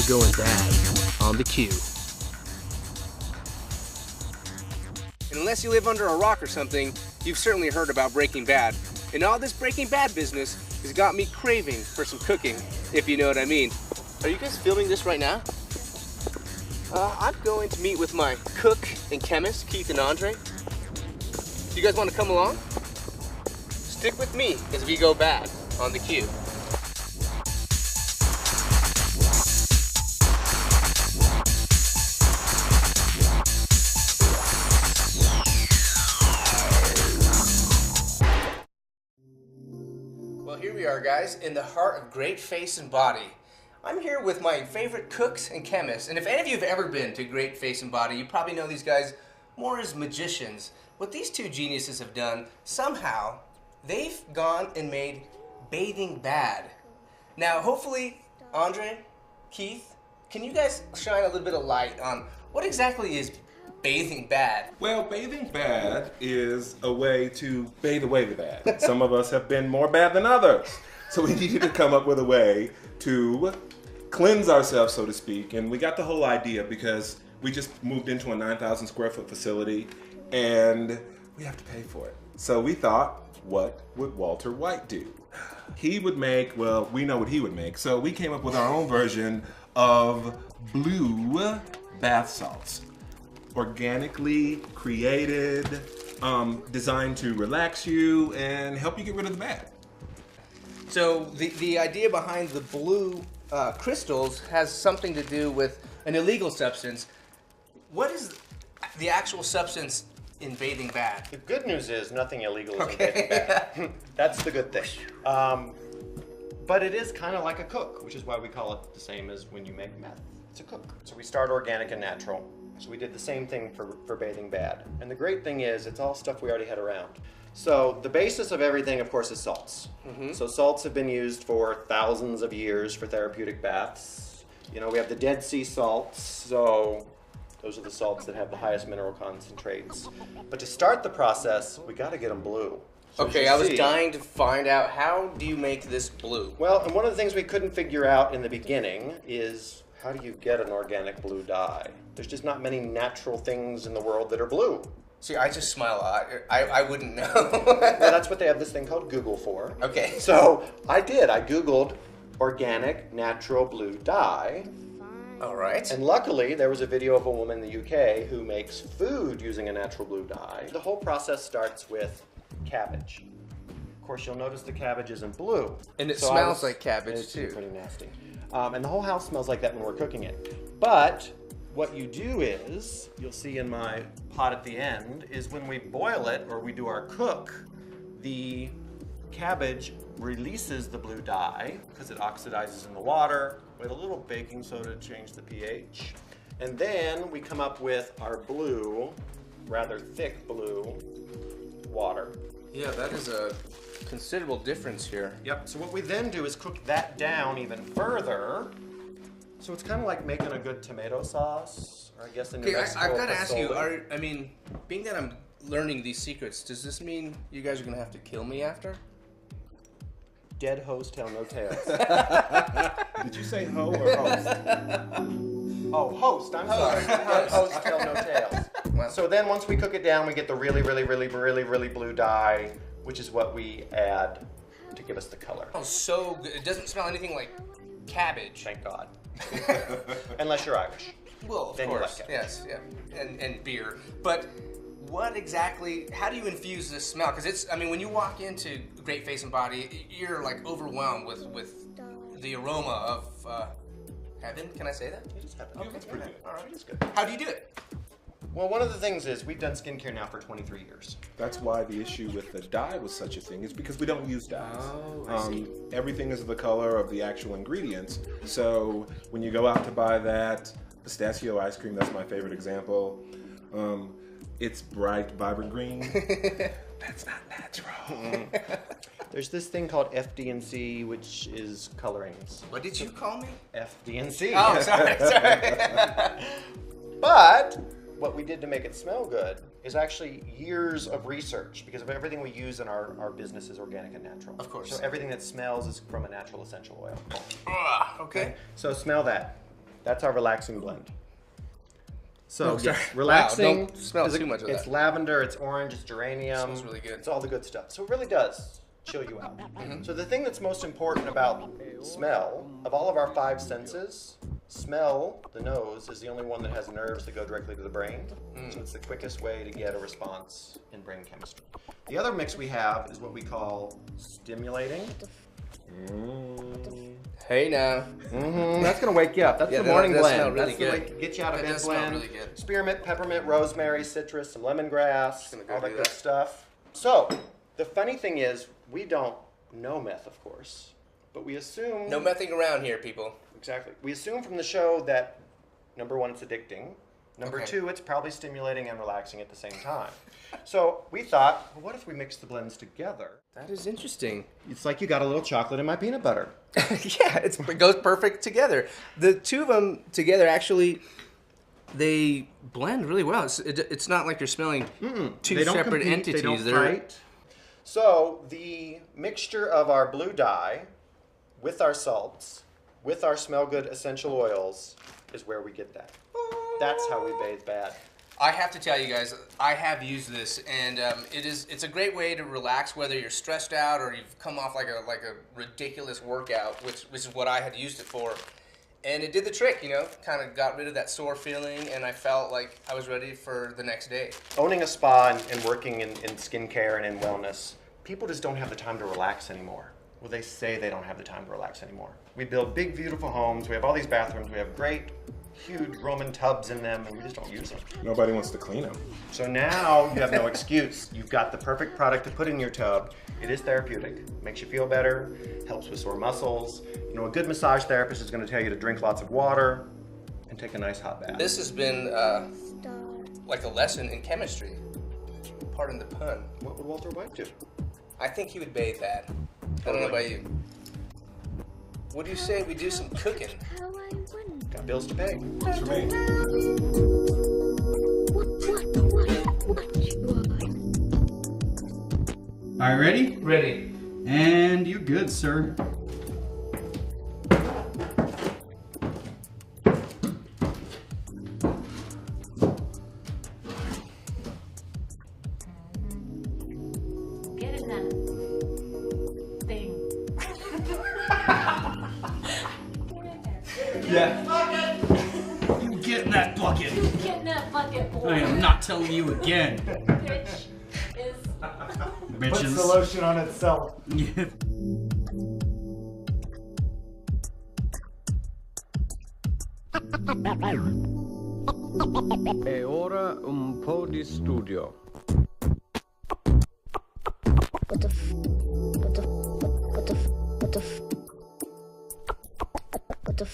we're going bad on the queue. And unless you live under a rock or something, you've certainly heard about Breaking Bad. And all this Breaking Bad business has got me craving for some cooking, if you know what I mean. Are you guys filming this right now? I'm going to meet with my cook and chemist, Keith and Andre. You guys want to come along? Stick with me as we go bad on the queue. Well, here we are, guys, in the heart of Great Face and Body. I'm here with my favorite cooks and chemists, and if any of you have ever been to Great Face and Body, you probably know these guys more as magicians. What these two geniuses have done, somehow, they've gone and made bathing bad. Now, hopefully, Andre, Keith, can you guys shine a little bit of light on what exactly is bathing bad? Well, bathing bad is a way to bathe away the bad. Some of us have been more bad than others. So we needed to come up with a way to cleanse ourselves, so to speak. And we got the whole idea because we just moved into a 9,000 square foot facility and we have to pay for it. So we thought, what would Walter White do? He would make, well, we know what he would make. So we came up with our own version of blue bath salts. Organically created, designed to relax you and help you get rid of the bad. So the idea behind the blue crystals has something to do with an illegal substance. What is the actual substance in bathing bad? The good news is nothing illegal is in bathing bad. That's the good thing. But it is kind of like a cook, which is why we call it the same as when you make meth. It's a cook. So we start organic and natural. So we did the same thing for bathing bad. And the great thing is it's all stuff we already had around. So the basis of everything, of course, is salts. Mm-hmm. So salts have been used for thousands of years for therapeutic baths. You know, we have the Dead Sea salts, so those are the salts that have the highest mineral concentrates. But to start the process, we got to get them blue. So okay, I was dying to find out, how do you make this blue? Well, and one of the things we couldn't figure out in the beginning is how do you get an organic blue dye? There's just not many natural things in the world that are blue. See, I just smile a lot. I wouldn't know. Well, that's what they have this thing called Google for. Okay. So I Googled organic natural blue dye. All right. And luckily, there was a video of a woman in the UK who makes food using a natural blue dye. The whole process starts with cabbage. Of course, you'll notice the cabbage isn't blue. And it smells like cabbage, too. It's pretty nasty. And the whole house smells like that when we're cooking it. But what you do is, you'll see in my pot at the end, is when we boil it or we do our cook, the cabbage releases the blue dye because it oxidizes in the water with a little baking soda to change the pH. And then we come up with our blue, rather thick blue, water. Yeah, that is a considerable difference here. Yep, so what we then do is cook that down even further. So it's kind of like making a good tomato sauce, or I guess in New Mexico. I've got to ask you, being that I'm learning these secrets, does this mean you guys are going to have to kill me after? Dead hoes tell no tales. Did you say hoe or host? Oh, host, I'm sorry. Dead hoes tell no tales. Well, so then once we cook it down, we get the really, really, really, really, really blue dye, which is what we add to give us the color. Oh, so good. It doesn't smell anything like cabbage. Thank God. Unless you're Irish. Well, of then course, you like yes, yeah, and beer. But what exactly, how do you infuse this smell? Because it's, when you walk into Great Face and Body, you're like overwhelmed with the aroma of heaven. Can I say that? It is heaven. Okay, That's pretty good. All right, It is good. How do you do it? Well, one of the things is we've done skincare now for 23 years. That's why the issue with the dye was such a thing, is because we don't use dyes. Oh, I see. Everything is the color of the actual ingredients. So when you go out to buy that pistachio ice cream, that's my favorite example, it's bright, vibrant green. That's not natural. There's this thing called FD&C, which is colorings. What did you call me? FD&C. Oh, sorry. But what we did to make it smell good is actually years of research, because of everything we use in our business is organic and natural. Of course. So everything that smells is from a natural essential oil. Okay. So smell that. That's our relaxing blend. So, Oh, sorry. yes, relaxing. Wow, don't smell too much of It's that. lavender, it's orange, it's geranium. It smells really good. It's all the good stuff. So it really does chill you out. So the thing that's most important about smell, of all of our 5 senses, smell, the nose, is the only one that has nerves that go directly to the brain. So it's the quickest way to get a response in brain chemistry. The other mix we have is what we call stimulating. Hey now. That's gonna wake you up. That's Yeah, the morning that blend. smell really That's the good. way to get you out of That bed does smell blend. really good. Spearmint, peppermint, rosemary, citrus, some lemongrass, Gonna go all that do good that. stuff. So the funny thing is, we don't know meth, of course, but we assume No messing around here, people. exactly. We assume from the show that number 1, it's addicting. Number Okay. 2, it's probably stimulating and relaxing at the same time. So we thought, well, what if we mix the blends together? That is interesting. It's like you got a little chocolate in my peanut butter. Yeah, it goes perfect together. The two of them together actually, they blend really well. It's not like you're smelling two They don't separate compete, entities. They don't They're- fight. So the mixture of our blue dye with our salts, with our smell good essential oils is where we get that. That's how we bathe bad. I have to tell you guys, I have used this, and it's a great way to relax, whether you're stressed out or you've come off like a ridiculous workout, which is what I had used it for. And it did the trick, you know, kind of got rid of that sore feeling, and I felt like I was ready for the next day. Owning a spa and working in skincare and in wellness, people just don't have the time to relax anymore. Well, they say they don't have the time to relax anymore. We build big, beautiful homes. We have all these bathrooms. We have great, huge Roman tubs in them, and we just don't use them. Nobody wants to clean them. So now you have no excuse. You've got the perfect product to put in your tub. It is therapeutic. Makes you feel better, helps with sore muscles. You know, a good massage therapist is going to tell you to drink lots of water and take a nice hot bath. This has been like a lesson in chemistry. Pardon the pun. What would Walter White do? I think he would bathe that. I don't know about you. What do you say we do some cooking? Got bills to pay. That's for me. All right, ready? Ready. And you're good, sir. Get in that thing. Yeah. You get in that bucket. Get in that bucket, boy. I am not telling you again. Bitch is. Bitches. Puts the lotion on itself. Yeah. E ora un po' di studio. What the